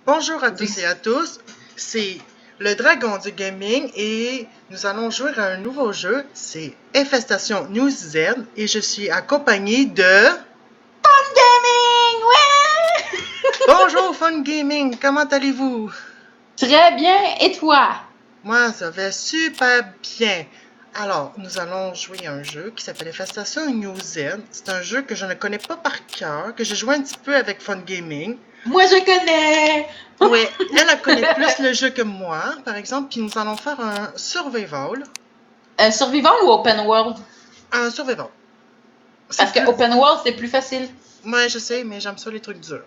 Bonjour à tous et à tous, c'est le Dragon du Gaming et nous allons jouer à un nouveau jeu, c'est Infestation New Z et je suis accompagné de... Fun Gaming, ouais! Bonjour Fun Gaming, comment allez-vous? Très bien, et toi? Moi, ça va super bien. Alors, nous allons jouer à un jeu qui s'appelle Infestation New Z. C'est un jeu que je ne connais pas par cœur, que j'ai joué un petit peu avec Fun Gaming. Moi, je connais! Oui, elle connaît plus le jeu que moi, par exemple, puis nous allons faire un survival. Survivant ou open world? Un survival. Parce que open world, c'est plus facile. Ouais, je sais, mais j'aime ça les trucs durs.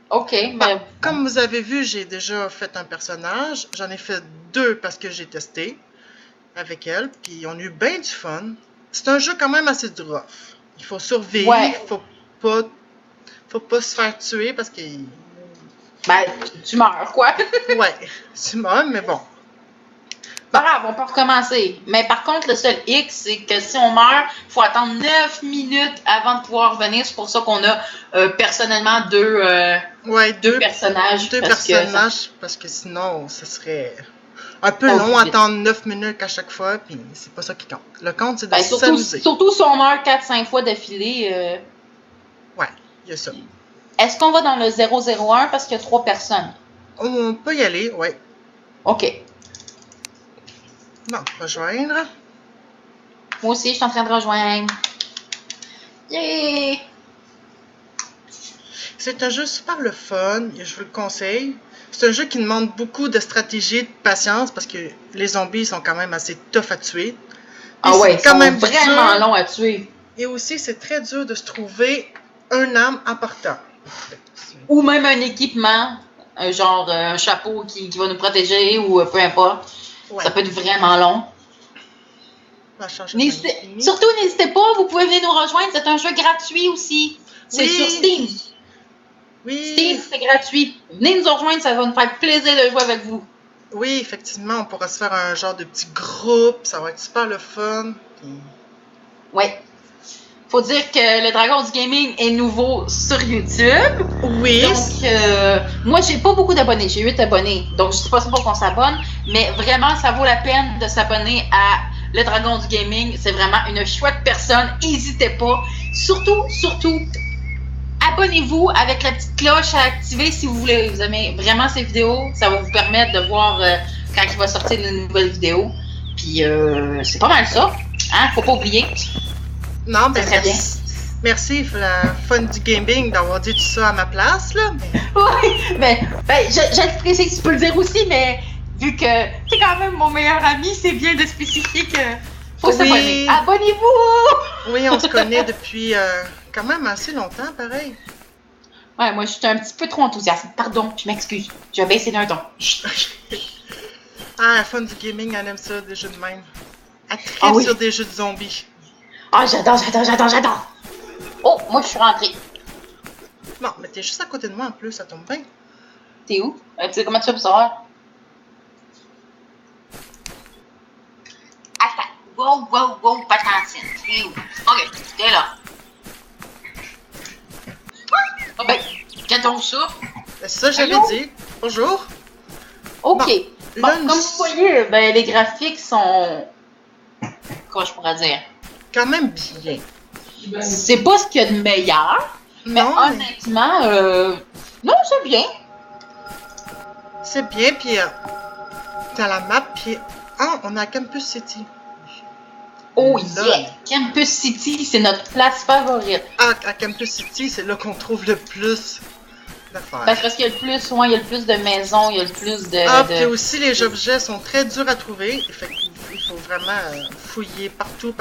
Ok, mais... Comme vous avez vu, j'ai déjà fait un personnage. J'en ai fait 2 parce que j'ai testé avec elle, puis on a eu bien du fun. C'est un jeu quand même assez rough. Il faut survivre, Ouais. faut pas se faire tuer parce que... Ben, tu meurs, quoi. Ouais, c'est mort, mais bon. Pas grave, on peut recommencer. Mais par contre, le seul X, c'est que si on meurt, il faut attendre 9 minutes avant de pouvoir revenir. C'est pour ça qu'on a personnellement deux personnages. Parce que sinon, ce serait un peu long à attendre 9 minutes à chaque fois, puis c'est pas ça qui compte. Le compte, c'est de s'amuser. Surtout si on meurt 4-5 fois d'affilée. Ouais, il y a ça. Est-ce qu'on va dans le 001 parce qu'il y a 3 personnes? On peut y aller, ouais. OK. Bon, rejoindre. Moi aussi, je suis en train de rejoindre. Yeah! C'est un jeu super le fun, je vous le conseille. C'est un jeu qui demande beaucoup de stratégie, de patience, parce que les zombies sont quand même assez tough à tuer. Ah ouais, ils sont vraiment longs à tuer. Et aussi, c'est très dur de se trouver un arme important. Ou même un équipement, genre un chapeau qui va nous protéger ou peu importe. Ouais. Ça peut être vraiment long. Surtout, n'hésitez pas, vous pouvez venir nous rejoindre. C'est un jeu gratuit aussi. C'est sur Steam. Oui. Steam, c'est gratuit. Venez nous rejoindre, ça va nous faire plaisir de jouer avec vous. Oui, effectivement, on pourra se faire un genre de petit groupe. Ça va être super le fun. Oui. Faut dire que le Dragon du Gaming est nouveau sur YouTube. Oui. Donc, moi, j'ai pas beaucoup d'abonnés. J'ai 8 abonnés. Donc, je sais pas pour qu'on s'abonne. Mais vraiment, ça vaut la peine de s'abonner à le Dragon du Gaming. C'est vraiment une chouette personne. N'hésitez pas. Surtout, abonnez-vous avec la petite cloche à activer si vous voulez. Vous aimez vraiment ces vidéos. Ça va vous permettre de voir quand il va sortir une nouvelle vidéo. Puis, c'est pas mal ça. Hein? Faut pas oublier. Non, ben merci la Fun du Gaming d'avoir dit tout ça à ma place, là. Oui, ben je le précise, tu peux le dire aussi, mais vu que c'est quand même mon meilleur ami, c'est bien de spécifier que faut s'abonner. Abonnez-vous! Oui, on se connaît depuis quand même assez longtemps, pareil. Ouais, moi, je suis un petit peu trop enthousiaste. Pardon, je m'excuse. Je vais baisser d'un ton. Ah, la Fun du Gaming, elle aime ça, des jeux de même. Elle tripe sur des jeux de zombies. Ah, j'adore! Oh, moi, je suis rentrée. Bon, mais t'es juste à côté de moi en plus, ça tombe bien. T'es où? Tu sais comment tu fais pour savoir? Attends. Wow, pas attention. T'es où? Ok, t'es là. Oh ben, qu'est-ce donc ça? C'est ça, j'avais dit. Bonjour. Ok. Bon, comme vous voyez, ben, les graphiques sont... Comment je pourrais dire? Quand même bien. C'est pas ce qu'il y a de meilleur, mais honnêtement, non, c'est bien. C'est bien, puis t'as la map, puis on est à Campus City. Oh yeah! Campus City, c'est notre place favorite. Ah, à Campus City, c'est là qu'on trouve le plus d'affaires. Ben, parce qu'il y a le plus de maisons, il y a le plus de... Ah, puis aussi, les objets sont très durs à trouver. Il faut vraiment fouiller partout.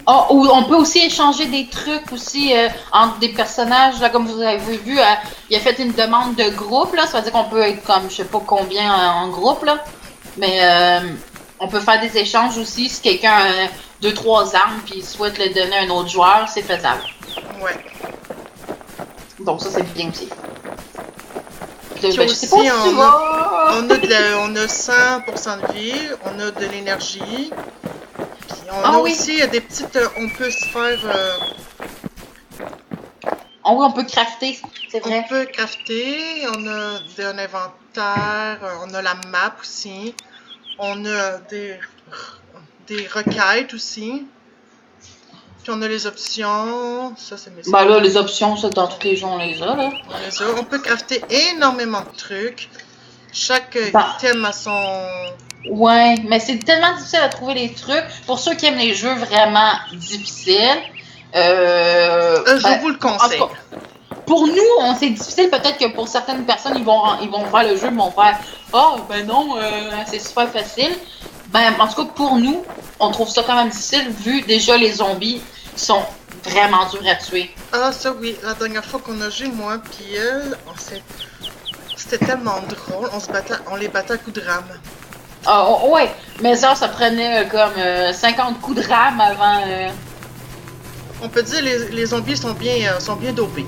Oh, ou on peut aussi échanger des trucs aussi entre des personnages. Là, comme vous avez vu, il a fait une demande de groupe. Là, ça veut dire qu'on peut être comme je sais pas combien en groupe. Là. Mais on peut faire des échanges aussi. Si quelqu'un a 2-3 armes et souhaite le donner à un autre joueur, c'est faisable. Ouais. Donc ça, c'est bien aussi. Puis aussi, on a 100% de vie, on a de l'énergie. On a aussi des petites... on peut se faire... Oh oui, on peut crafter, c'est On vrai. peut crafter, on a un inventaire, on a la map aussi, on a des requêtes aussi, puis on a les options, ça c'est mes Ben là, les options, ça, dans tous les jeux, on les a, là. on les a. On peut crafter énormément de trucs. Chaque Bah. item a son... Ouais, mais c'est tellement difficile à trouver les trucs. Pour ceux qui aiment les jeux vraiment difficiles, je vous le conseille. en tout cas, pour nous, c'est difficile. Peut-être que pour certaines personnes, ils vont faire le jeu, ils vont faire ben non, c'est super facile. Ben, en tout cas, pour nous, on trouve ça quand même difficile, vu déjà les zombies sont vraiment durs à tuer. Ah, ça oui. La dernière fois qu'on a joué, moi puis elle, c'était tellement drôle. On les battait à coups de rame. Ah, ouais, mais ça prenait comme 50 coups de rame avant. On peut dire les zombies sont bien dopés.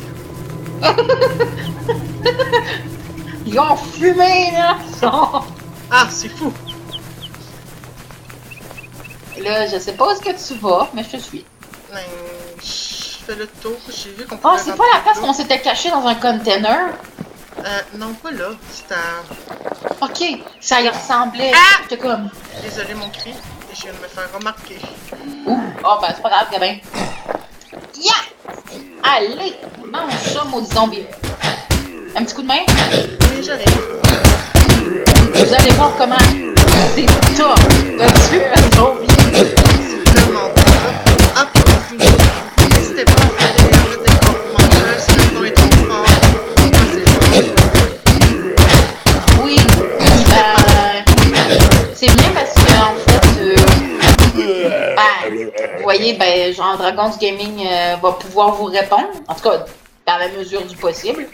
Ils ont fumé, là! Ah, c'est fou! Là, je sais pas où est-ce que tu vas, mais je te suis. Ben, je fais le tour, j'ai vu qu'on pouvait... Ah, c'est pas la place où on s'était caché dans un container? Non, pas là. C'est à... Ok, ça y ressemblait. Ah! J'étais comme... Désolé mon cri, je viens de me faire remarquer. Ouh, oh, ben c'est pas grave, gamin. Yeah! Allez, mange ça, maudit zombie. Un petit coup de main? Oui, j'arrive. Vous allez voir comment c'est top de tuer un zombie. C'est tellement top. Ah, n'hésitez pas à mettre des commentaires si le son est trop fort. Oui, c'est bien parce que en fait, vous voyez, genre Dragon's Gaming va pouvoir vous répondre, en tout cas dans la mesure du possible.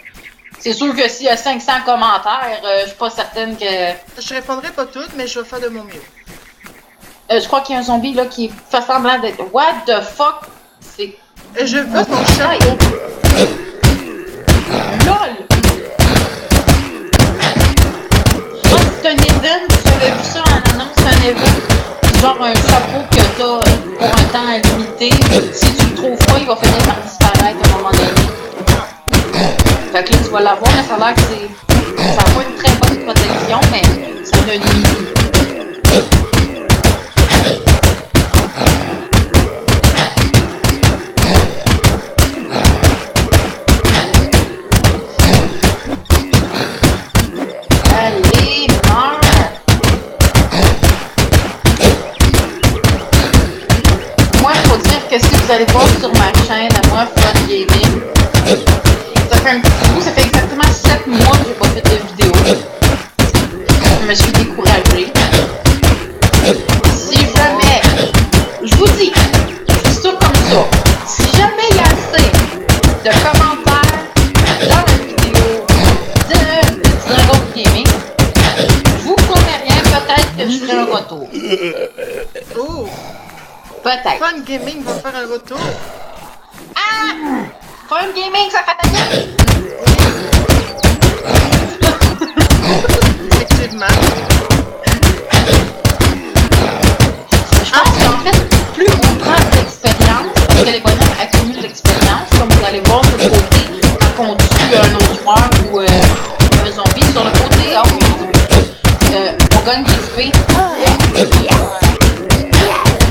C'est sûr que s'il y a 500 commentaires, je suis pas certaine que... Je répondrai pas toutes, mais je vais faire de mon mieux. je crois qu'il y a un zombie là qui fait semblant d'être... What the fuck? C'est... Je veux ton chapeau. LOL! Oh, c'est un event, j'avais vu ça en annonce, c'est un event. Genre un chapeau que t'as pour un temps limité. Si tu le trouves pas, il va finir par disparaître à un moment donné. Fait que là, tu vas l'avoir, mais ça a l'air que ça n'a pas une très bonne protection, mais ça a une limite. Allez, meurs! Moi, il faut dire que si vous allez voir sur ma chaîne, à moi, Fun Gaming, ça fait un petit bout, ça fait exactement 7 mois que j'ai pas fait de vidéo. Je me suis découragée. Si jamais, je vous dis ça comme ça, si jamais il y a assez de commentaires dans la vidéo de Dragon Gaming, je vous promets rien, peut-être que je ferai un retour. Oh! Peut-être. Fun Gaming va faire un retour. Ah! Fun Gaming, ça fait ta gueule! Effectivement. Je pense qu'en fait, plus on prend de l'expérience, parce que les bonhommes accumulent de l'expérience, comme vous allez voir sur le côté, quand on tue un autre joueur ou un zombie, sur le côté, on gagne de l'XP.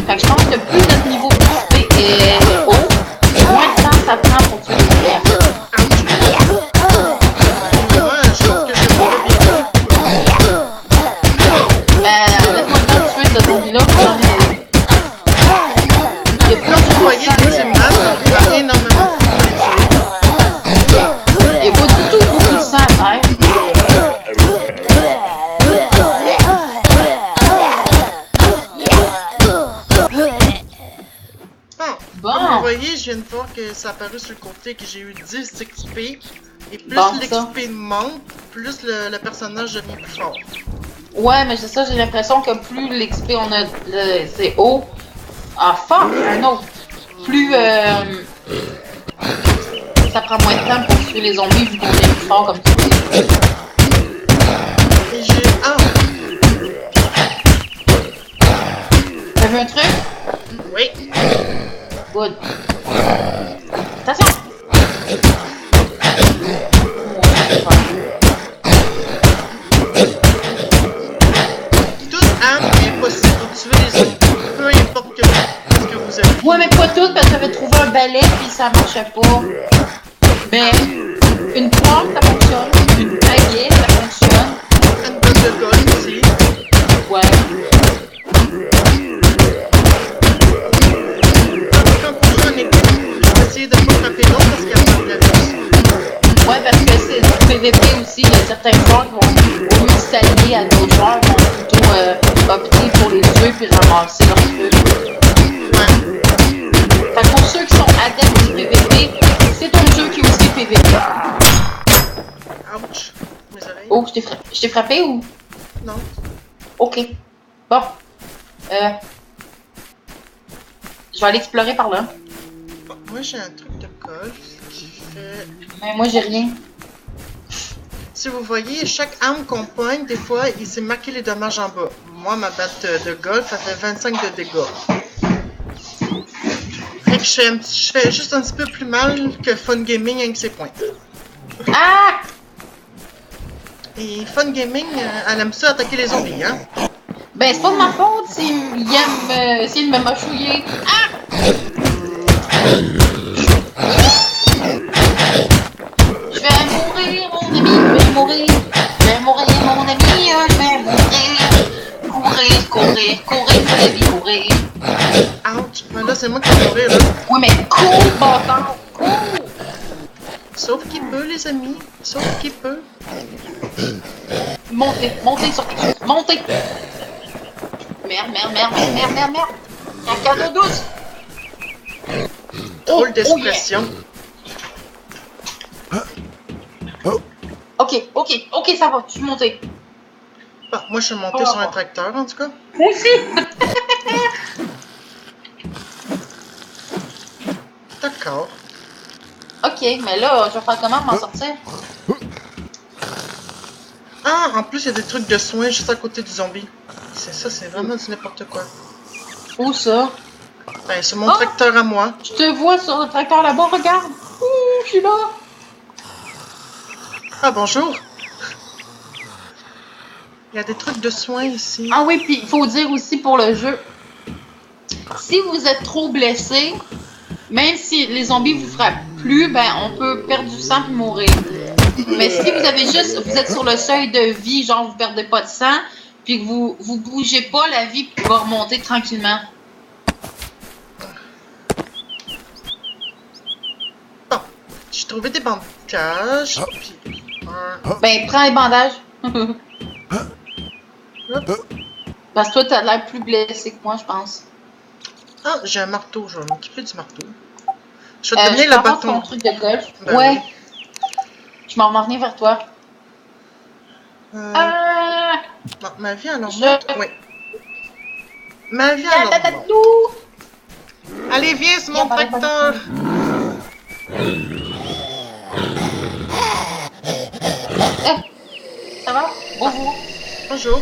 Fait que je pense que plus notre niveau de XP est haut, moins de temps ça prend pour tuer les guerres. Moi, je trouve que je fais pas bien. Laisse-moi le temps de tuer ce zombie-là, j'en ai... Il y a plus Vous voyez, effectivement, ça prend énormément de temps. Il n'y a pas du tout beaucoup de sang à faire. Bon, comme vous voyez, je viens de voir que ça apparu sur le côté que j'ai eu 10 XP. Et plus Bon, l'XP monte, plus le personnage devient plus fort. Ouais, mais c'est ça, j'ai l'impression que plus l'XP on a, c'est haut. Ah fuck, un autre. Plus ça prend moins de temps pour tuer les zombies vu qu'on est plus fort comme ça. Et j'ai... Ah! T'as vu un truc? Oui! Good. Attention! ça marchait pas. Mais une poire, ça fonctionne. Une baguette, ça fonctionne. Une botte de golf aussi. Ouais. Quand on joue en équipe, je vais essayer de ne pas frapper l'autre parce qu'il y a pas de la vie. Ouais, parce que c'est du PVP aussi. Il y a certains joueurs qui vont, au lieu de s'allier à d'autres joueurs, vont plutôt opter pour les tuer puis ramasser leurs trucs. Ouais. Fait que pour ceux qui sont adeptes du PVP, c'est un jeu qui est aussi PVP. Ouch. Mes oreilles. Oh, je t'ai frappé ou? Non. Ok. Bon. Je vais aller explorer par là. Bon, moi, j'ai un truc de golf qui fait... Mais moi, j'ai rien. Si vous voyez, chaque arme qu'on pointe, des fois, il s'est marqué les dommages en bas. Moi, ma batte de golf, elle fait 25 de dégâts. Fait que je fais juste un petit peu plus mal que Fun Gaming avec ses points. Ah! Et Fun Gaming, elle aime ça attaquer les zombies, hein? Ben, c'est pas de ma faute s'il aime essayer de me mâchouiller. Ah! Je vais mourir, mon ami, je vais mourir. Je vais mourir, mon ami, je vais mourir. Courir, courir, courir, pour la vie, courir. Ouch! Ben là, c'est moi qui vais mourir, là. Oui, mais cours, bâtard, cours! Sauf qu'il peut, les amis. Sauf qu'il peut. Montez, montez sur montez! Merde, merde, merde, merde, merde, merde, merde! Un cadeau douce! Drôle d'expression. Ok, ok, ok, ça va, je suis montée. Bon, moi, je suis monté sur un tracteur, en tout cas. Moi aussi! D'accord. Ok, mais là, je vais faire comment pour m'en sortir? Ah, en plus, il y a des trucs de soins juste à côté du zombie. C'est ça, c'est vraiment du n'importe quoi. Où ça? Ben, c'est mon tracteur à moi. Je te vois sur le tracteur là-bas, regarde! Ouh, je suis là! Ah, bonjour. Il y a des trucs de soins ici. Ah oui, puis il faut dire aussi pour le jeu, si vous êtes trop blessé, même si les zombies vous frappent plus, ben on peut perdre du sang puis mourir. Mais si vous avez juste, vous êtes sur le seuil de vie, genre vous perdez pas de sang, puis que vous bougez pas, la vie va remonter tranquillement. Bon, j'ai trouvé des bandages. Puis Ben prends les bandages. Hop. Parce que toi t'as l'air plus blessé que moi, je pense. Ah, j'ai un marteau. Je vais m'occuper du marteau. Je vais te donner je le peux avoir bâton. ton truc de golf. Ben ouais. oui. Je m'en revenir vers toi. Ah! Bon, ma vie alors Je- monte. Oui. Ma vie alors monte. Tatatou! Allez, viens, c'est mon tracteur. Ça va? Bonjour. Bonjour.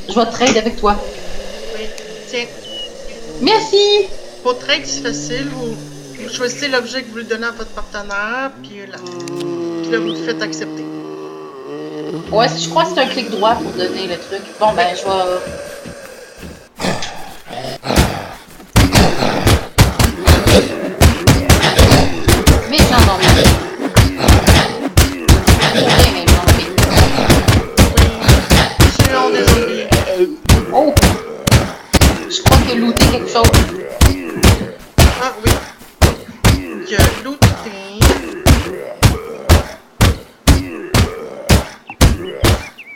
Je vais trade avec toi. Oui. Tiens. Merci! Pour trade, c'est facile. Vous choisissez l'objet que vous voulez donner à votre partenaire, puis là, vous le faites accepter. Ouais, je crois que c'est un clic droit pour donner le truc. Bon, ben, je vais... Mais j'en ai envie. Oui, mais j'en ai envie. Oui. Suivons des zombies. Oh! Je crois qu'il a looté quelque chose. Ah oui. Il y a looté.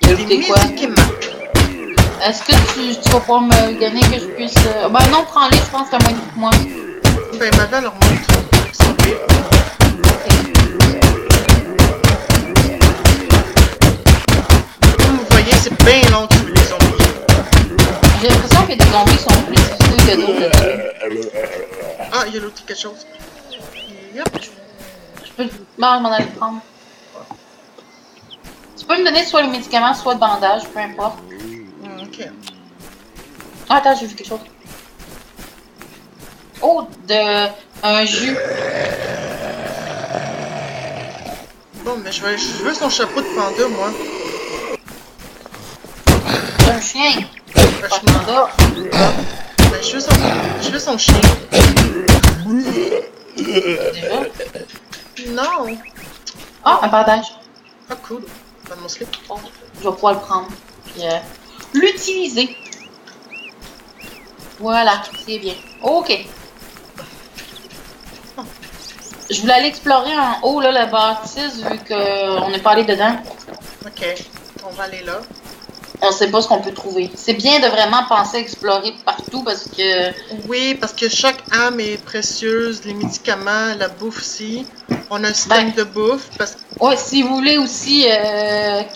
Il a Des looté quoi? médicaments. Est-ce que tu vas pouvoir me donner que je puisse... Ben non, prends-les, je pense que c'est moins que moi. Ben, ma vie alors monte. C'est pire. Comme vous voyez, c'est bien long de tuer les zombies. J'ai l'impression que des zombies sont plus difficiles que d'autres. Ah, il y a looté quelque chose. Yep. Je peux... Bon, je m'en allais le prendre. Tu peux me donner soit le médicament, soit le bandage, peu importe. Ok. Ah, attends, j'ai vu quelque chose. Oh, un jus. Bon, mais je veux son chapeau de panda, moi. Un chien. Ben, Pas je de m'en panda. Ben, je veux son chien. Déjà? Non! Ah, un bandage. Ah, cool. Pas de mon slip. Oh, je vais pouvoir le prendre. Puis l'utiliser. Voilà, c'est bien. Ok. Je voulais aller explorer en haut, là, la bâtisse, vu qu'on n'est pas allé dedans. Ok, on va aller là. On sait pas ce qu'on peut trouver. C'est bien de vraiment penser à explorer partout parce que... Oui, parce que chaque âme est précieuse, les médicaments, la bouffe aussi. On a un système de bouffe. Parce... Ouais, si vous voulez aussi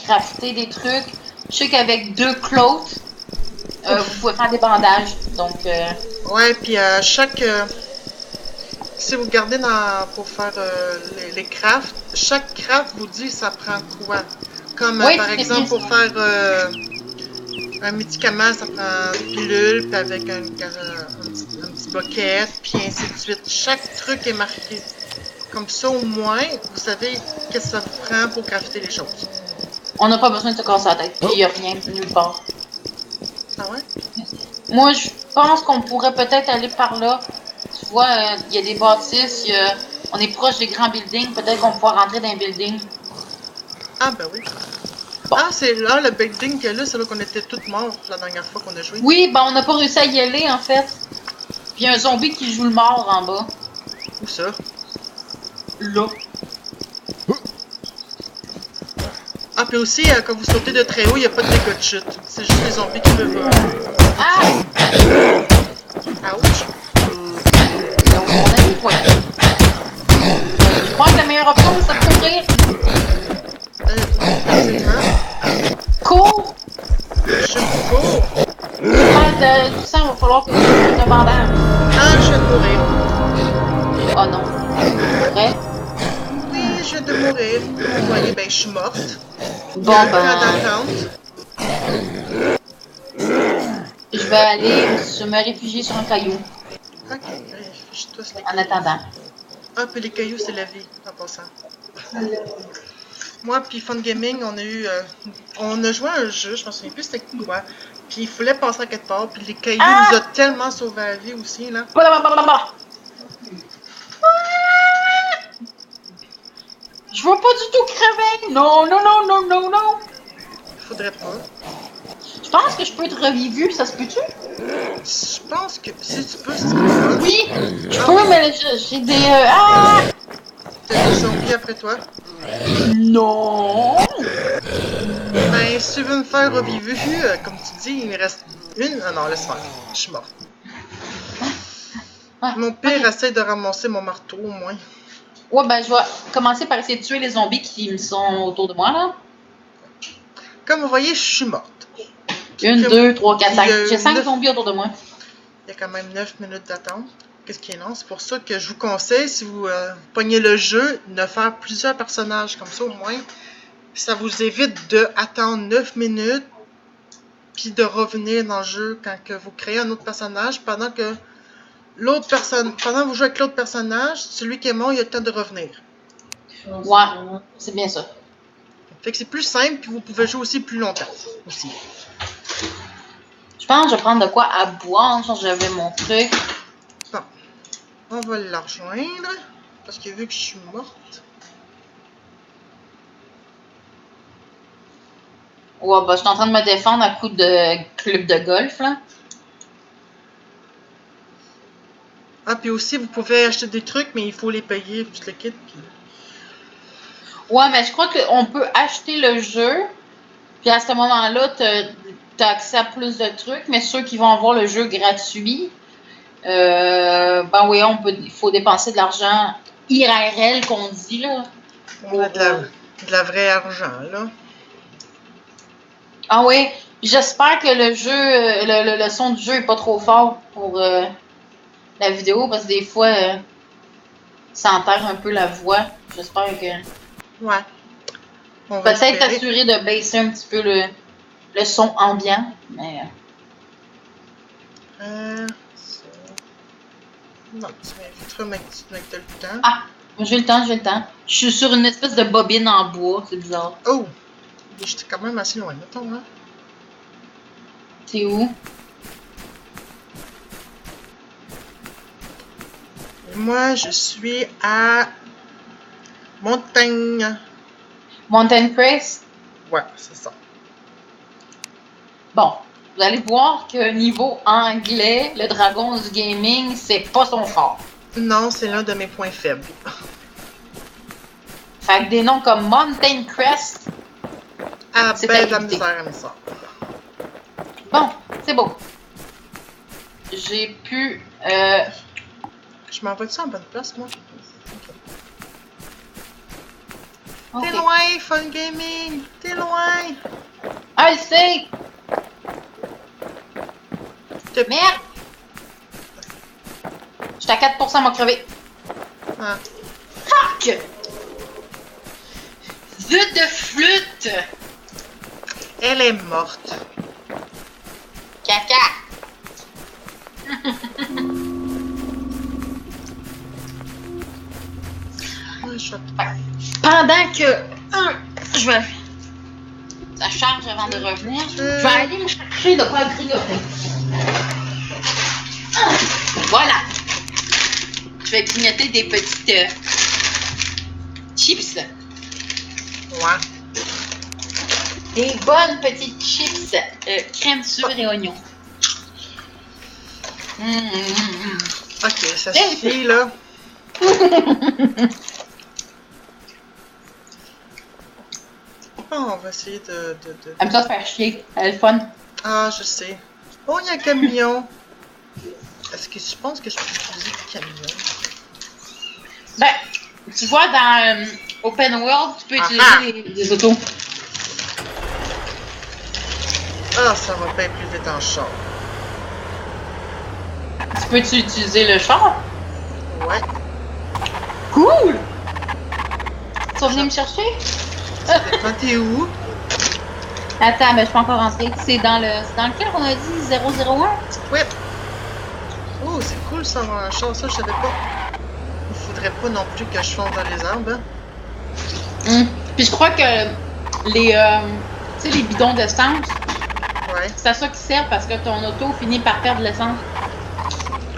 crafter des trucs, je sais qu'avec 2 cloths, vous pouvez faire des bandages. Donc... Ouais, puis chaque... si vous regardez pour faire les crafts, chaque craft vous dit ça prend quoi. Comme oui, par exemple pour faire un médicament, ça prend des pilules, puis avec un petit bucket, puis ainsi de suite. Chaque truc est marqué. Comme ça, au moins, vous savez qu'est-ce que ça vous prend pour crafter les choses. On n'a pas besoin de se casser la tête. Il n'y a rien nulle part. Ah ouais? Moi, je pense qu'on pourrait peut-être aller par là. Tu vois, il y a des bâtisses, on est proche des grands buildings. Peut-être qu'on pourra rentrer dans un building. Ah ben oui. Bon. Ah, c'est là, le building qu'il y a là, c'est là qu'on était toutes morts la dernière fois qu'on a joué. Oui, ben on n'a pas réussi à y aller, en fait. Puis il y a un zombie qui joue le mort en bas. Où ça? Là. Ah, puis aussi, quand vous sautez de très haut, il n'y a pas de dégâts de chute. C'est juste les zombies qui peuvent... Ah! Ouch! Donc, on a des points. Je crois que la meilleure option, c'est de courir. Cours! Je cours! Tu sens, il va falloir que tu fasses un bandage. Ah, je viens de mourir. Oh non. Vrai? Oui, je viens de mourir. Vous voyez, ben, je suis morte. Bon, ben... Je vais aller me réfugier sur un caillou. Ok, je tousse les En attendant. Ah, puis les cailloux, c'est la vie, en passant. Moi, puis Fun Gaming, on a joué à un jeu, je me souviens plus c'était quoi. Puis il fallait passer à quelque part, puis les cailloux nous ont tellement sauvé la vie aussi, là. Je veux pas du tout crever! Non, non, non, non, non, non! Faudrait pas. Je pense que je peux être revivu, ça se peut-tu? Je pense que si tu peux, ça serait pas. Oui! Je peux, mais j'ai des... Ah! T'as des zombies après toi? Non! Ben, si tu veux me faire revivre, comme tu dis, il me reste une. Ah non, laisse faire. Je suis morte. Mon père essaie de ramasser mon marteau, au moins. Ouais, ben, je vais commencer par essayer de tuer les zombies qui sont autour de moi, là. Comme vous voyez, je suis morte. 1, 2, 3, 4, 5. J'ai 5 zombies autour de moi. Il y a quand même 9 minutes d'attente. Qu'est-ce qui est long? C'est pour ça que je vous conseille, si vous pognez le jeu, de faire plusieurs personnages. Comme ça, au moins, ça vous évite d'attendre 9 minutes puis de revenir dans le jeu quand que vous créez un autre personnage pendant que pendant que vous jouez avec l'autre personnage, celui qui est mort, il a le temps de revenir. Ouais, c'est bien ça. Fait que c'est plus simple, puis vous pouvez jouer aussi plus longtemps. Aussi. Je pense que je vais prendre de quoi à boire, je pense que j'avais mon truc. Bon. On va la rejoindre, parce que vu que je suis morte... Ouais, bah, je suis en train de me défendre à coup de club de golf, là. Ah, puis aussi, vous pouvez acheter des trucs, mais il faut les payer, tout le kit. Puis... Ouais, mais je crois qu'on peut acheter le jeu, puis à ce moment-là, t'as accès à plus de trucs, mais ceux qui vont avoir le jeu gratuit, ben oui, il faut dépenser de l'argent IRL qu'on dit, là. On a de la vraie argent, là. Ah oui, j'espère que le jeu, le son du jeu est pas trop fort pour la vidéo, parce que des fois, ça enterre un peu la voix. J'espère que... Ouais. Peut-être t'assurer de baisser un petit peu le son ambiant, mais... Non, tu m'inviteras, mais tu as le temps. Ah! J'ai le temps. Je suis sur une espèce de bobine en bois, c'est bizarre. Oh! J'étais quand même assez loin, mettons, hein? C'est où? Moi, je suis à Montagne. Mountain Crest. Ouais, c'est ça. Bon, vous allez voir que niveau anglais, le Dragon du Gaming, c'est pas son fort. Non, c'est l'un de mes points faibles. Fait que des noms comme Mountain Crest, Ah, c'est ben à de la éviter. misère à ça. Bon, c'est beau. J'ai pu... Je m'envoie-tu en bonne place, moi? ok. T'es loin, Fun Gaming! T'es loin! Ah, je sais! T'es- Merde! J'étais à 4%, m'a crevé. Ah. Fuck! Vue de flûte! Elle est morte. Caca! Ouais, je... Pendant que je vais... Ça charge avant de revenir. Je vais aller me chercher de quoi grignoter. Voilà! Je vais grignoter des petites chips. Ouais. Des bonnes petites chips crème sucre et oignon. Ok, ça suffit, là. Oh, on va essayer de... Elle me ça se faire chier. Elle est le fun. Ah, je sais. Oh, il y a un camion. Est-ce que tu penses que je peux utiliser le camion? Ben, tu vois, dans Open World, tu peux utiliser les autos. Ah, ça va bien plus vite en char. Tu peux-tu utiliser le char? Ouais. Cool! Tu vas venir me chercher? Quand t'es où? Attends, mais je suis pas encore rentrée. C'est dans lequel on a dit 001? Ouais. Oh, c'est cool ça, avoir un char. Ça, je savais pas. Il faudrait pas non plus que je fonce dans les arbres. Hein? Puis je crois que les, tu sais, les bidons d'essence, Ouais. c'est à ça qui sert parce que ton auto finit par perdre l'essence.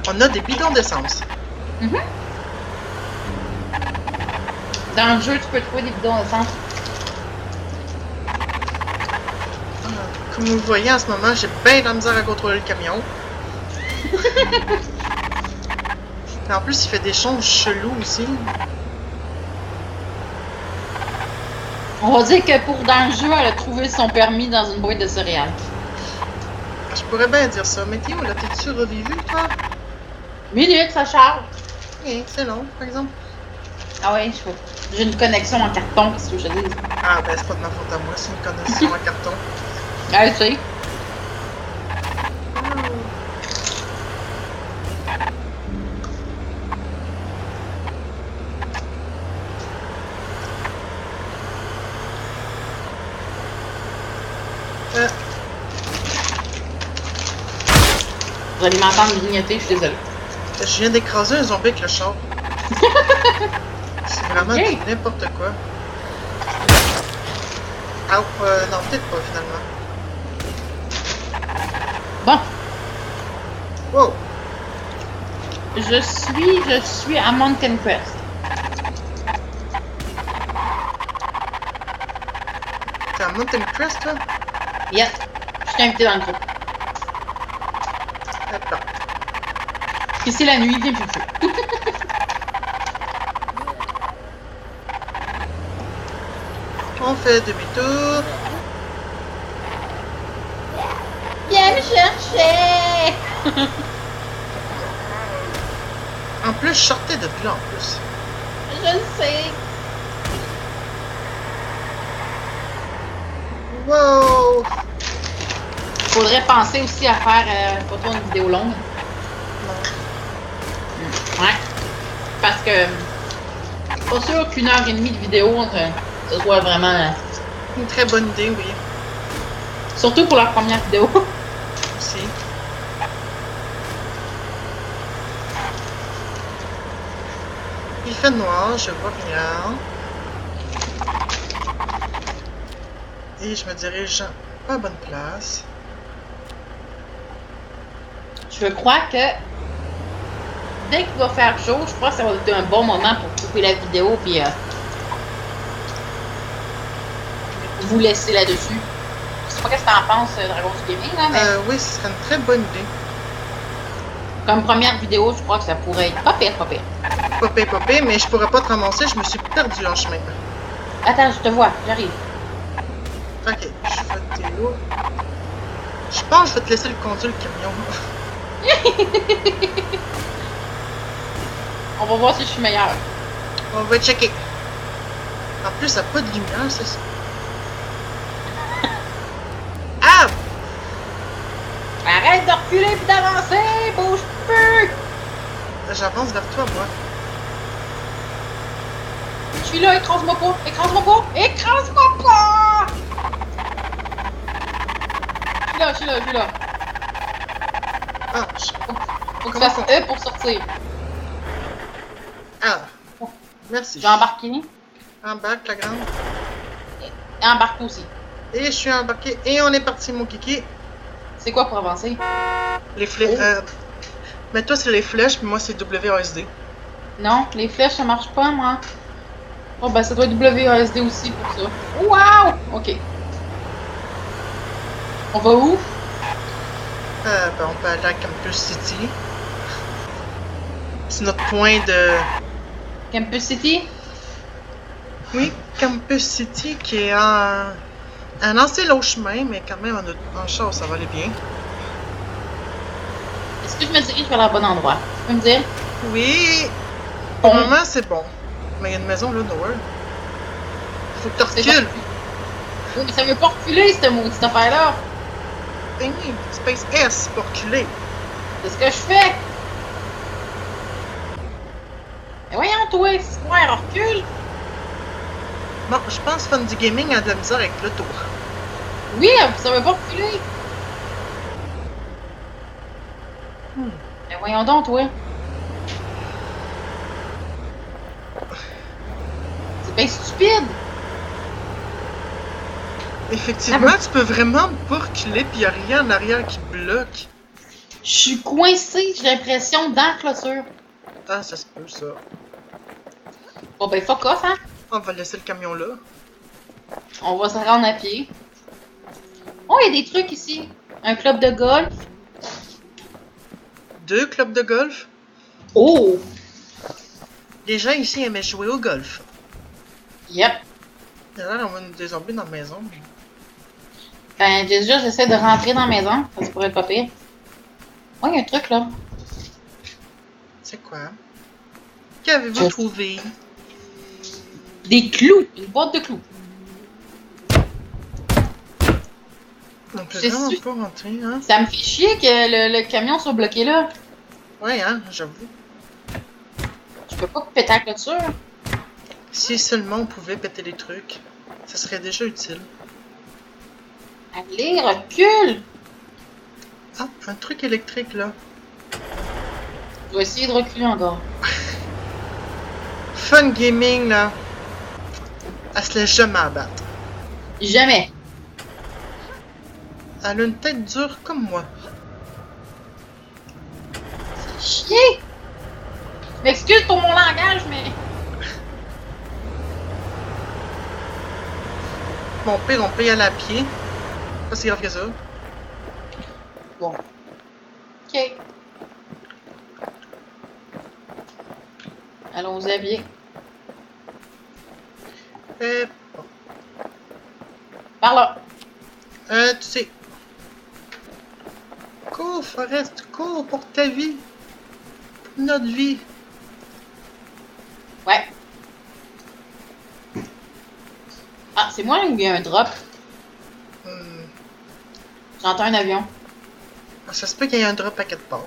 On a des bidons d'essence. Dans le jeu, tu peux trouver des bidons d'essence. Comme vous voyez en ce moment, j'ai bien de la misère à contrôler le camion. Et en plus, il fait des choses cheloues aussi. On va dire que pour dans le jeu, elle a trouvé son permis dans une boîte de céréales. Je pourrais bien dire ça. Mais t'es où là? T'es-tu revivu, toi? Minute, ça charge. Oui, c'est long, par exemple. Ah ouais, j'ai une connexion en carton, qu'est-ce que je te dis? Ah, ben c'est pas de ma faute à moi, c'est une connexion en carton. Ah, tu sais. Vous allez m'entendre grignoter, je suis désolée. Je viens d'écraser un zombie avec le char. C'est vraiment Ok. du n'importe quoi. Ah, non, peut-être pas finalement. Bon, Wow! je suis à Mountain Crest. T'es à Mountain Crest, là? Yes, je t'ai invité dans le groupe. D'accord. Puis c'est la nuit, viens me chercher. On fait demi-tour. Viens me chercher! En plus, je sortais de là, en plus. Je le sais. Wow! Faudrait penser aussi à faire photo une vidéo longue. Ouais. Parce que pas sûr qu'une heure et demie de vidéo, ce soit vraiment. Une très bonne idée, oui. Surtout pour la première vidéo. Aussi. Il fait noir, je vois rien. Et je me dirige à la bonne place. Je crois que dès qu'il va faire chaud, je crois que ça va être un bon moment pour couper la vidéo puis vous laisser là-dessus. Je sais pas qu'est-ce que t'en penses, Dragon du Gaming, là, mais Oui, ce serait une très bonne idée. comme première vidéo, je crois que ça pourrait être pas pire, pas pire. Popé, mais je pourrais pas te ramasser, je me suis perdu en chemin. Attends, je te vois, j'arrive. Ok, je vais te où? Je pense que je vais te laisser le conduire le camion. On va voir si je suis meilleure. On va checker. En plus, ça n'a pas de lumière, c'est ça. Ah! Arrête de reculer puis d'avancer, bouge plus! J'avance vers toi, moi. Je suis là, écrase-moi pas, écrase-moi pas, écrase-moi pas! Je suis là. Ah, Faut que tu fasses E pour sortir. Ah, merci. J'ai embarqué. Embarque, la grande. Et embarque aussi. Et je suis embarqué. Et on est parti, mon kiki. C'est quoi pour avancer? Les flèches. Mais toi, c'est les flèches, puis moi, c'est WASD. Non, les flèches, ça marche pas, moi. Oh, ben, ça doit être WASD aussi pour ça. Waouh! Ok. On va où? Ben, on peut aller à Campus City. C'est notre point de... Campus City? Oui, Campus City, qui est un assez long chemin, mais quand même, en char, ça va aller bien. Est-ce que je me dirige vers le bon endroit? Tu peux me dire? Oui, pour le moment, c'est bon. Mais il y a une maison là, nowhere. Faut que tu recules. Oui, mais ça veut pas reculer, cette maudite affaire-là. Ben oui, Space S pour reculer. C'est ce que je fais. Mais voyons, toi, c'est quoi, elle recule? Bon, je pense que Fun du Gaming a de la misère avec le tour. Oui, ça veut pas reculer. Mais voyons donc, toi. C'est bien stupide. Effectivement, tu peux vraiment pas reculer, puis il n'y a rien en arrière qui bloque. Je suis coincée, j'ai l'impression, dans la clôture. Ah, ça se peut, ça. Bon, ben, fuck off, hein. On va laisser le camion là. On va se rendre à pied. Oh, il y a des trucs ici. Un club de golf. 2 clubs de golf. Oh! Les gens ici aimaient jouer au golf. Yep. Il y a l'air d'avoir des zombies dans la maison. Ben, déjà, j'essaie de rentrer dans la maison. Ça pourrait être pas pire. Oh, il y a un truc, là. C'est quoi? Qu'avez-vous trouvé? Des clous. Une boîte de clous. On peut vraiment pas rentrer, hein? Ça me fait chier que le camion soit bloqué là. Ouais, hein, j'avoue. Je peux pas péter la clôture. Si seulement on pouvait péter les trucs, ça serait déjà utile. Allez, recule! Ah, un truc électrique, là. Je vais essayer de reculer encore. Fun Gaming, là. Elle se laisse jamais abattre. Jamais. Elle a une tête dure comme moi. Chier! Je m'excuse pour mon langage, mais... Mon pire, on peut y aller à pied. Pas si grave que ça. Bon. Ok. Allons-y à pied. Bon. Par là. Tu sais. Cours, Forrest, cours pour ta vie. Pour notre vie. Ouais. Ah, c'est moi ou il y a un drop? J'entends un avion. Ça se peut qu'il y ait un drop à quelque part.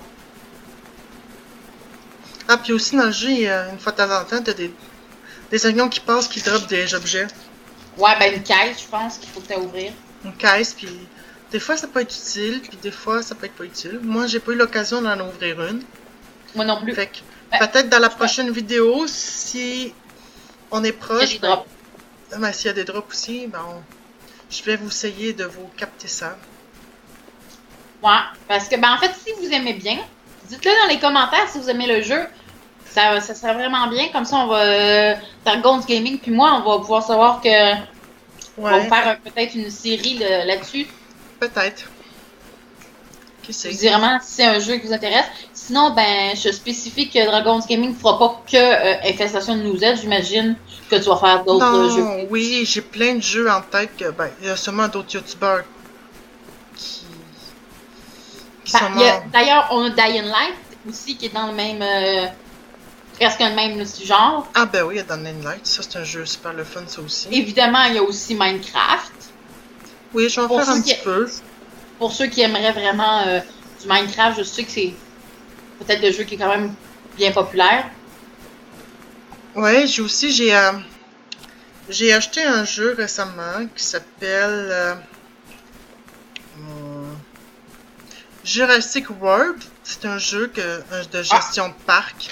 Ah, puis aussi dans le jeu, une fois de temps en temps, t'as des avions qui passent, qui dropent des objets. Ouais, ben une caisse, je pense qu'il faut que tu ouvrir. Une caisse, puis des fois ça peut être utile, puis des fois ça peut être pas utile. Moi, j'ai pas eu l'occasion d'en ouvrir une. Moi non plus. Fait que peut-être dans la prochaine vidéo, si on est proche, il y a des drops. Ben, s'il y a des drops aussi, ben je vais vous essayer de vous capter ça. Ouais, parce que, ben en fait, si vous aimez bien, Dites-le dans les commentaires si vous aimez le jeu. Ça serait vraiment bien. Comme ça, on va. Dragon's Gaming, puis moi, on va pouvoir savoir que. On va Ouais, faire peut-être une série là-dessus. peut-être. Qui Je sait? vous dis vraiment si c'est un jeu qui vous intéresse. Sinon, ben, je spécifie que Dragon's Gaming ne fera pas que Infestation de Nouzette. J'imagine que tu vas faire d'autres jeux. Non, oui, j'ai plein de jeux en tête que, ben, il y a sûrement d'autres youtubeurs qui sûrement... D'ailleurs, on a Dying Light aussi qui est dans le même. Presque le même genre. Ah ben oui, il y a Dying Light, ça c'est un jeu super le fun ça aussi. Évidemment, il y a aussi Minecraft. Oui, je vais en faire un petit peu. Pour ceux qui aimeraient vraiment du Minecraft, je sais que c'est peut-être le jeu qui est quand même bien populaire. Ouais, j'ai acheté un jeu récemment qui s'appelle Jurassic World. C'est un jeu de gestion de parc.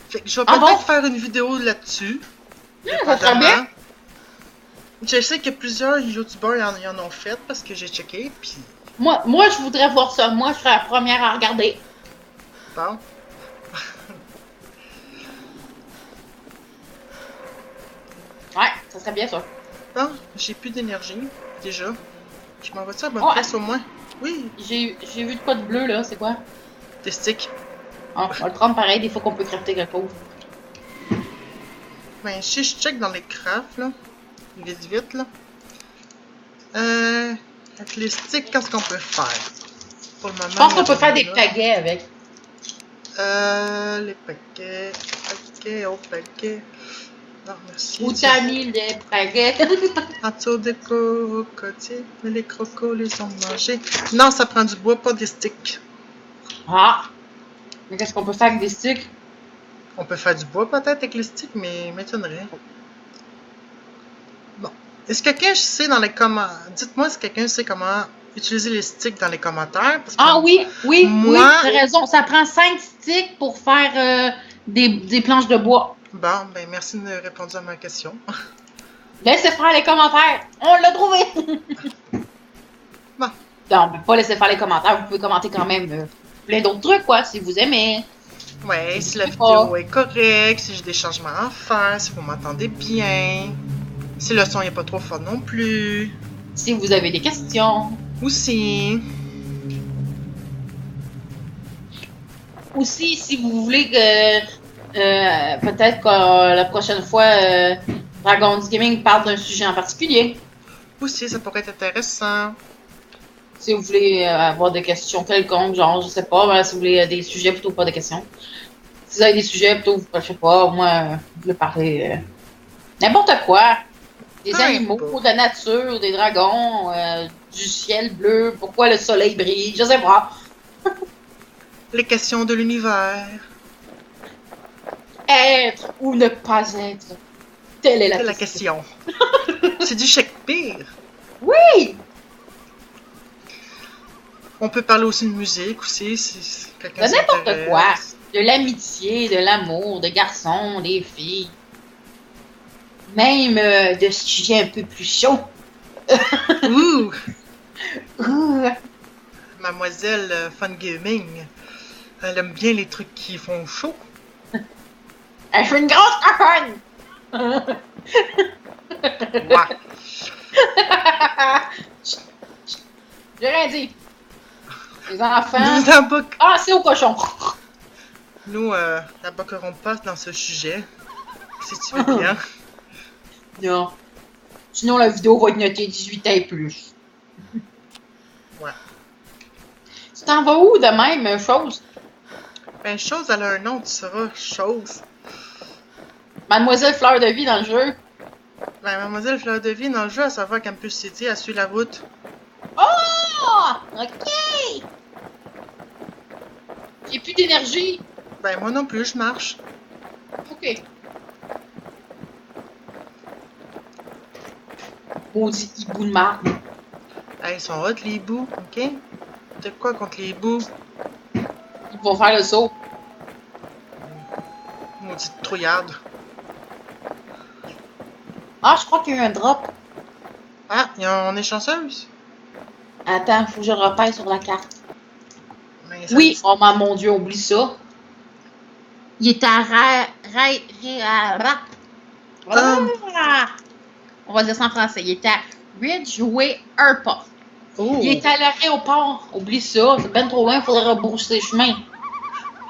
Fait que je vais peut-être faire une vidéo là-dessus. Ça serait bien. Je sais que plusieurs youtubeurs y en ont fait parce que j'ai checké. Puis... Moi, je voudrais voir ça. Moi, je serais la première à regarder. Bon. Ouais, ça serait bien ça. Bon, j'ai plus d'énergie, déjà. Je m'en vais-tu à la bonne place au moins? Oui. J'ai vu de quoi de bleu, là. C'est quoi? Des sticks. On va le prendre pareil, des fois qu'on peut crafter quelque chose. Ben, si je check dans les crafts, là. Vite, là. Avec les sticks, qu'est-ce qu'on peut faire? Pour le moment, je pense qu'on peut faire des pagaies avec. Les paquets. Paquets. Non, merci. Où t'as mis les pagaies? En dessous des cocotiers, mais les crocos les ont mangés. Non, ça prend du bois, pas des sticks. Ah! Mais qu'est-ce qu'on peut faire avec des sticks? On peut faire du bois peut-être avec les sticks, mais m'étonnerait. Bon. Est-ce que quelqu'un sait dans les commentaires... Dites-moi si quelqu'un sait comment utiliser les sticks dans les commentaires. Parce que oui, moi... t'as raison. Ça prend 5 sticks pour faire des planches de bois. Bon, ben merci de répondre à ma question. Laissez faire les commentaires. On l'a trouvé. Bon. Non, on peut pas laisser faire les commentaires. Vous pouvez commenter quand même plein d'autres trucs, quoi, si vous aimez. Ouais, si la vidéo est correcte, si j'ai des changements à faire, si vous m'entendez bien, si le son n'est pas trop fort non plus. Si vous avez des questions. Aussi, si vous voulez que peut-être que la prochaine fois Dragon's Gaming parle d'un sujet en particulier. Aussi, ça pourrait être intéressant. Si vous voulez avoir des questions quelconques, genre, je sais pas, si vous voulez des sujets plutôt pas des questions. Si vous avez des sujets plutôt, je sais pas, moi, vous voulez parler n'importe quoi. Des animaux, de la nature, des dragons, du ciel bleu, pourquoi le soleil brille, je sais pas. Les questions de l'univers. Être ou ne pas être. Telle est la question. C'est du Shakespeare. Oui! On peut parler aussi de musique aussi, si quelqu'un de n'importe quoi. De l'amitié, de l'amour, de garçons, des filles. Même de sujets un peu plus chauds. Ouh! Ouh! Mademoiselle Fun Gaming, elle aime bien les trucs qui font chaud. Elle fait une grosse cochonne! Ouais. J'ai rien dit. Les enfants. Ah, c'est au cochon. Nous, n'embarquerons pas dans ce sujet. Si tu veux bien. Non. Sinon, la vidéo va être notée 18 ans et plus. Ouais. Tu t'en vas où de même, chose? Ben, chose, elle a un nom, tu sauras. Chose. Mademoiselle Fleur de Vie dans le jeu. Ben, Mademoiselle Fleur de Vie, dans le jeu, elle s'en va à Campus City, elle suit la route. Oh! Ok! J'ai plus d'énergie. Ben, moi non plus, je marche. Ok. Maudit hibou de marde. Hey, ils sont hot, les hiboux, ok? T'as quoi contre les hiboux? Ils vont faire le saut. Maudite trouillarde. Ah, je crois qu'il y a eu un drop. Ah, on est chanceuse? Attends, faut que je le repère sur la carte. Ben, Mais ça Oui, dit- oh mon Dieu, oublie ça. Il est à on va dire ça en français. Il est à Ridgeway Airport. Oh! Il est à l'aéroport. Oublie ça. C'est ben trop loin, il faudrait rebrousser les chemins.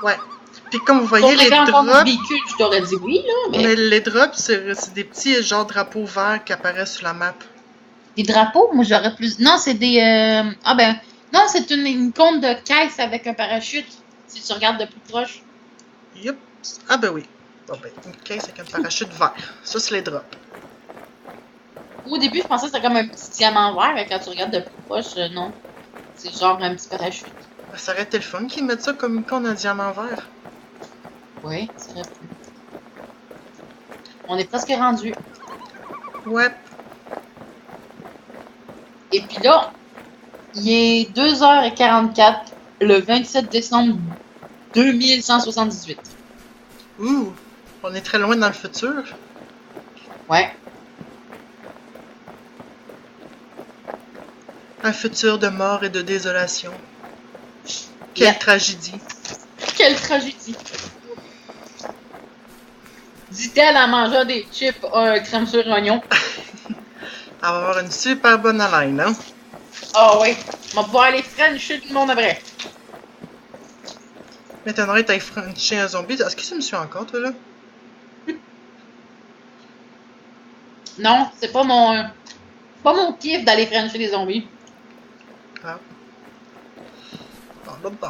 Ouais. Puis comme vous Si voyez, on les avait encore notre drops, véhicule, je t'aurais dit oui, là, mais... mais les drops, c'est des petits genre drapeaux verts qui apparaissent sur la map. Des drapeaux, moi j'aurais plus... Non, c'est des... Ah ben... Non, c'est une compte de caisse avec un parachute, si tu regardes de plus proche. Yup. Ah ben oui. Bon ben, une caisse avec un parachute vert. Ça, c'est les drops. Au début, je pensais que c'était comme un petit diamant vert, mais quand tu regardes de plus proche, non. C'est genre un petit parachute. Ben, ça aurait été le fun qu'ils mettent ça comme icône un diamant vert. Oui, ça aurait pu. On est presque rendu. Ouais. Et puis là, il est 2h44 le 27 décembre 2178. Ouh. On est très loin dans le futur. Ouais. Un futur de mort et de désolation. Quelle Yeah. tragédie. Quelle tragédie. Dit-elle en mangeant des chips crème sur oignon. Elle va avoir une super bonne haleine, hein? Ah oui. On va pouvoir aller frencher tout le monde après. Mais t'aimerais t'aller frencher un zombie. Est-ce que tu me suis encore, toi, là? Non, c'est pas mon kiff d'aller frencher les zombies. Ah. Bon, là, bon.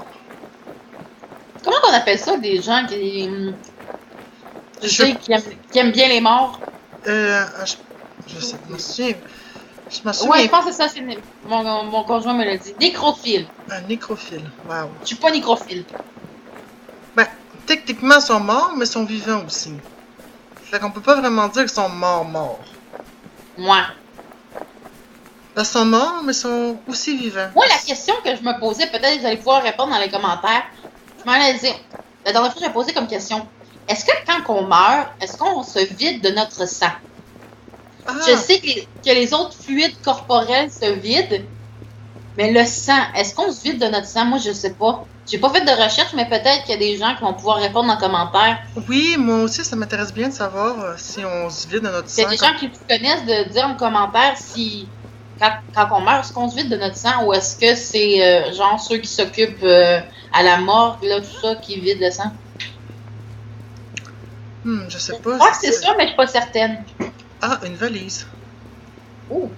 Comment on appelle ça, des gens qui... Je- Tu sais, qui aiment bien les morts? Je sais, je me souviens. Je m'en souviens. Ouais, je pense que c'est ça, c'est mon conjoint me l'a dit. Nécrophile. Un nécrophile. Wow. Je suis pas nécrophile. Ben, techniquement, ils sont morts, mais ils sont vivants aussi. Fait qu'on peut pas vraiment dire qu'ils sont morts. Moi. Ils sont morts, mais ils sont aussi vivants. Moi, la question que je me posais, peut-être que vous allez pouvoir répondre dans les commentaires. Je m'en allais dire. La dernière fois, j'ai posé comme question. Est-ce que quand on meurt, est-ce qu'on se vide de notre sang? Ah, Je sais que les autres fluides corporels se vident, mais le sang, est-ce qu'on se vide de notre sang? Moi, je sais pas. J'ai pas fait de recherche, mais peut-être qu'il y a des gens qui vont pouvoir répondre en commentaire. oui, moi aussi, ça m'intéresse bien de savoir si on se vide de notre Il y sang. a des gens qui vous connaissent de dire en commentaire si, quand on meurt, est-ce qu'on se vide de notre sang ou est-ce que c'est genre ceux qui s'occupent à la morgue, là, tout ça, qui vident le sang? Je sais Je pas. crois que c'est ça, mais je suis pas certaine. Ah, une valise. Oh.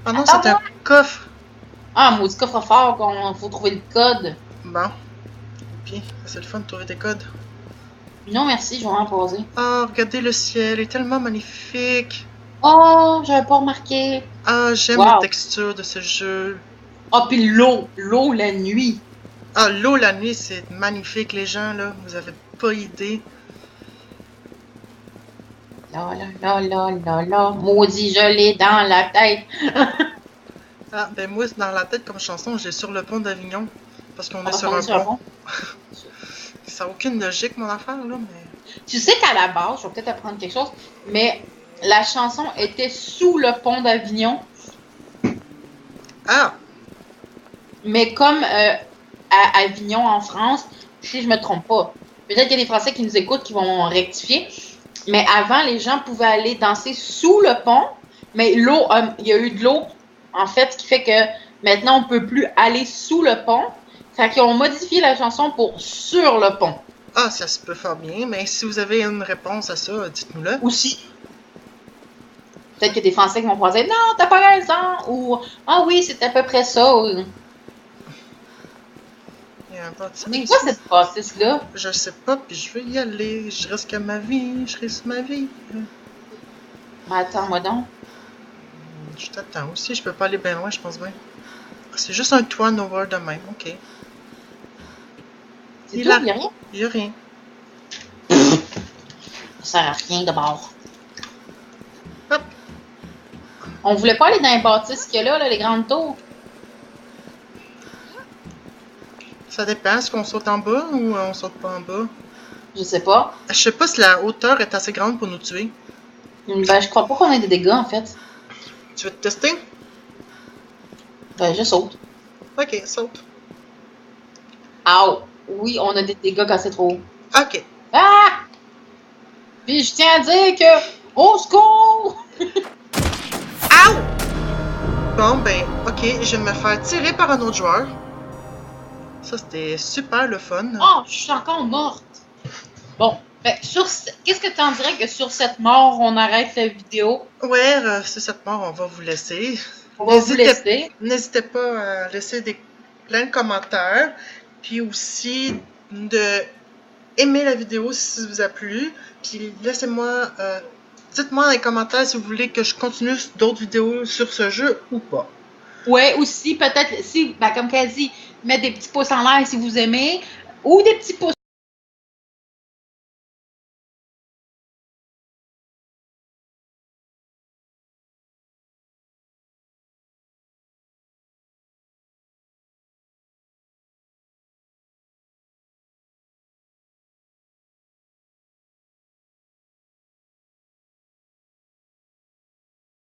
Ah non, Attends, c'est un coffre. Ah, un maudit coffre-fort, qu'on faut trouver le code. Bon. Puis, c'est le fun de trouver des codes. Non, merci, je vais en poser. Ah, regardez le ciel, il est tellement magnifique. Oh, j'avais pas remarqué. Ah, j'aime Wow. les textures de ce jeu. Ah, puis l'eau la nuit. Ah, l'eau la nuit, c'est magnifique, les gens, là. Vous avez pas idée. La. Maudit, je l'ai dans la tête. Ah, ben moi, dans la tête comme chanson, j'ai sur le pont d'Avignon. Parce qu'on est Parce sur qu'on un est sur un pont. pont. Ça n'a aucune logique, mon affaire, là, mais... Tu sais qu'à la base, je vais peut-être apprendre quelque chose, mais la chanson était sous le pont d'Avignon, Ah! mais comme à Avignon en France, si je me trompe pas. Peut-être qu'il y a des Français qui nous écoutent qui vont rectifier, mais avant, les gens pouvaient aller danser sous le pont, mais l'eau, il y a eu de l'eau, en fait, ce qui fait que maintenant, on peut plus aller sous le pont. Fait qu'ils ont modifié la chanson pour sur le pont. Ah, ça se peut faire bien, mais si vous avez une réponse à ça, dites-nous-le. Aussi. Peut-être qu'il y a des Français qui vont pouvoir dire non, t'as pas raison, ou ah oui, c'est à peu près ça. Il y a un bâtiment C'est ici. quoi cette bâtisse-là? Je sais pas, puis je vais y aller. Je risque ma vie, je risque ma vie. Ben, attends-moi donc. Je t'attends aussi, je peux pas aller bien loin, je pense bien. C'est juste un toit nowhere de même, ok. C'est Il tout, a- il n'y a rien. Il y a rien. Ça sert à rien de bord. Hop. On voulait pas aller dans les bâtisses qu'il y a là, les grandes tours. Ça dépend, est-ce qu'on saute en bas ou on saute pas en bas? Je sais pas. Je sais pas si la hauteur est assez grande pour nous tuer. Ben, je crois pas qu'on ait des dégâts, en fait. Tu veux te tester? Ben, je saute. Ok, saute. Ah, oui, on a des dégâts quand c'est trop haut. Ok. Ah! Puis je tiens à dire que, au secours! Ow! Bon, ben, ok, je vais me faire tirer par un autre joueur. Ça, c'était super le fun. Oh, je suis encore morte. Bon, ben, qu'est-ce que tu en dirais que sur cette mort, on arrête la vidéo? Ouais, sur cette mort, on va vous laisser. On va vous laisser. N'hésitez pas à laisser plein de commentaires. Puis aussi de aimer la vidéo si ça vous a plu. Puis laissez-moi, dites-moi dans les commentaires si vous voulez que je continue d'autres vidéos sur ce jeu ou pas. Ouais, aussi, peut-être, si, ben, comme qu'elle dit, mettre des petits pouces en l'air si vous aimez, ou des petits pouces